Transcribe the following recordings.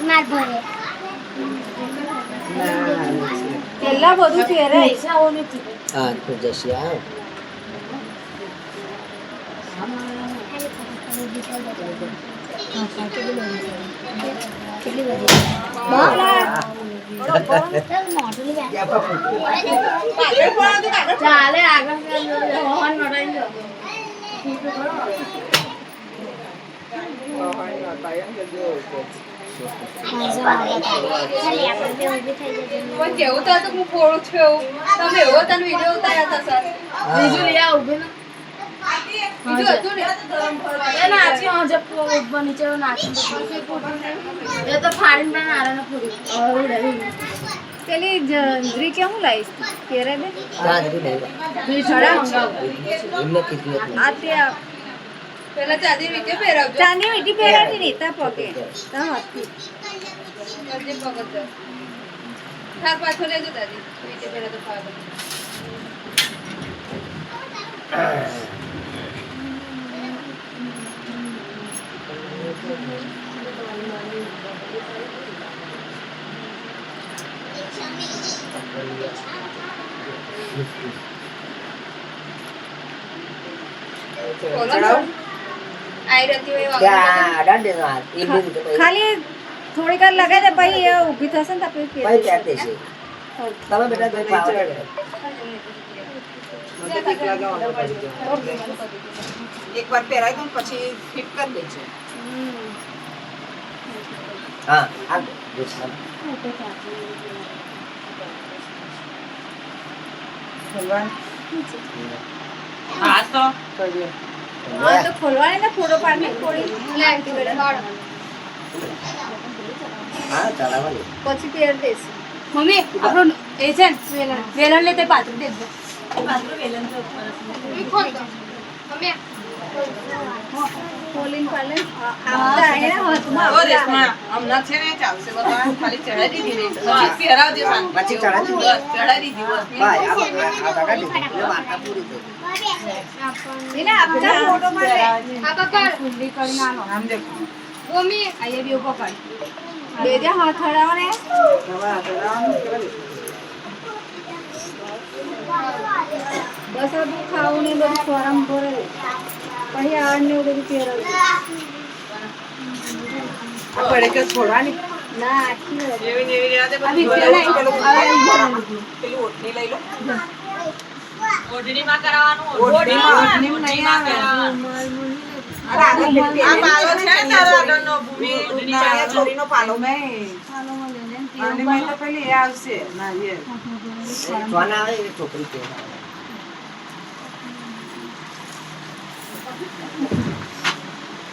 માર ભરે પેલા બધું પહેરે ઈચ્છાઓ નથી હા તો જશે આ કેટલી બધી ચાલે આગળ કેવું તો હું પોળું છું એવું તમે એવો તને વિડીયો ઉતાર્યા હતા સર બીજું લઈ આવ ઉભે ને બીજું હતું ને એ નાચી હજે ઉપર નીચે નાચી એ તો ફાડીને પણ આરાને પૂરી પેલી જંજરી કેમ લાવીશ કેરે બે ચાંદરી નહીં બી છડા એમને કીધું હતું આ તે પેલા ચાંદી વીટી પહેરાવજો ચાંદી વીટી પહેરાતી નહીં તા પગે તા હતી કરજે પગત થાક પાછો લેજો દાદી વીટી પહેરા તો ફાવે ખાલી થોડીક વાર લગાવી દે પછી ઊભી થશે ને ભાઈ ત્યાં દેશે તમે બેટા ભાઈ પાવર એક વાર પહેરાઈ દઉં પછી ફિટ કરી દેજો હા આ દેશ હા તો હા તો ખોલવાની ને ફોટો પાડને થોડી લે એક્ટિવેટ કર હા ચલાવવાની પછી પહેર દેસ મમ્મી આપણો એ છે ને વેલણ લે તે પાત્ર દે દે પાત્ર વેલણ તો ઉપર ખોલ દો મમ્મી ખોલીન પાલે આમતા હે હાથમાં ઓ રેશમા હમણાં છે ને ચાલશે બધા ખાલી ચડાઈ દીધી ને પછી પહેરાવજે સાંજ પછી ચડાવી દીધી? ચડાઈ દીધી બસ ભાઈ આ દાદા દીધી એટલે વાર્તા પૂરી થઈ એને આપણા ફોટો માં લે આ પકડ ખુલ્લી કરી નાનો આમ દેખો મમ્મી આયે બી પકડ બેજા હાથ હડાવને નવા ચડાવવાનું કેવા બસ આ બધું ખાવું ને બધું ફોરમ ભરે પછી આડ ને બધું પહેરાવ આ પડે કે છોડવાની ના આખી એવી ને એવી રાતે આ બધી વિચાર પેલી ઓટલી લઈ લો ઓઢણીમાં કરાવવાનું ઓટલીમાં આ પાલો છે ને તારો આગળનો ભૂમિ ચણિયા ચોરીનો પાલો અને મેં તો પેલી એ આવશે ના એ જોના આવે એ છોકરી કે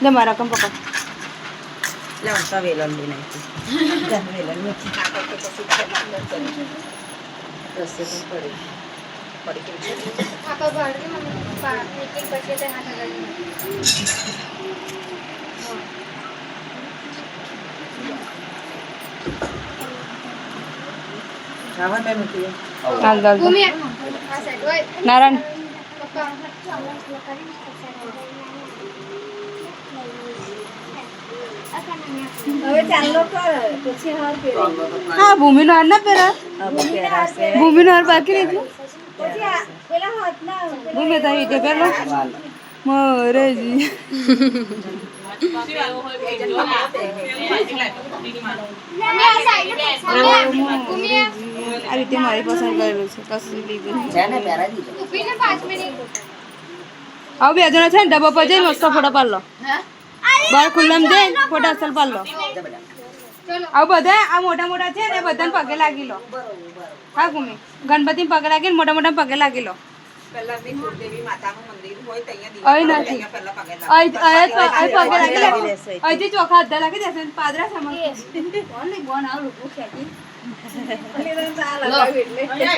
લે મારા કમ પકડ લાવ તો વેલણ લઈ નાખી વેલણ નથી કાકા તો પછી રસ્તે પણ પડી ગયું છે આપા ભાડે મને એક પછી તે હાથ લગાડી રાવણ બેન હતી ભૂમિ આ સાઈડ ઓય નારાયણ પપ્પા હવે ચાલો કર પછી હાર પહેરે હા ભૂમિનો હાર ના પહેરા ભૂમિનો હાર બાકી રહી ગયો પછી આ પેલા હાથના ભૂમિ તારી રીતે પહેરલો મરેજી આ રીતે મારી પસંદ કરેલું છે કશું લીધું છે ને પહેરાવી દીધો ઉભીને 5 મિનિટ આવું બે જણા છે ને ડબ્બા પર જઈને મસ્ત ફોટો પાડ લો બહાર ખુલ્લામાં જઈને ફોટો અસલ પાડ લો આવું બધા આ મોટા મોટા છે ને બધાને પગે લાગી લો હા ભૂમિ ગણપતિ પગે લાગીને મોટા મોટા પગે લાગી લો પહેલા બી કુળદેવી માતાનું મંદિર હોય ત્યાં અહીં નથી પહેલા પગે પગે લાગી લેશે અહીંથી ચોખા અડધા લાગી દેશે પાદરા સામાન કોણ નહીં બોન આવું રૂપું ખેતી એટલે ચાલ લગાવ્યું એટલે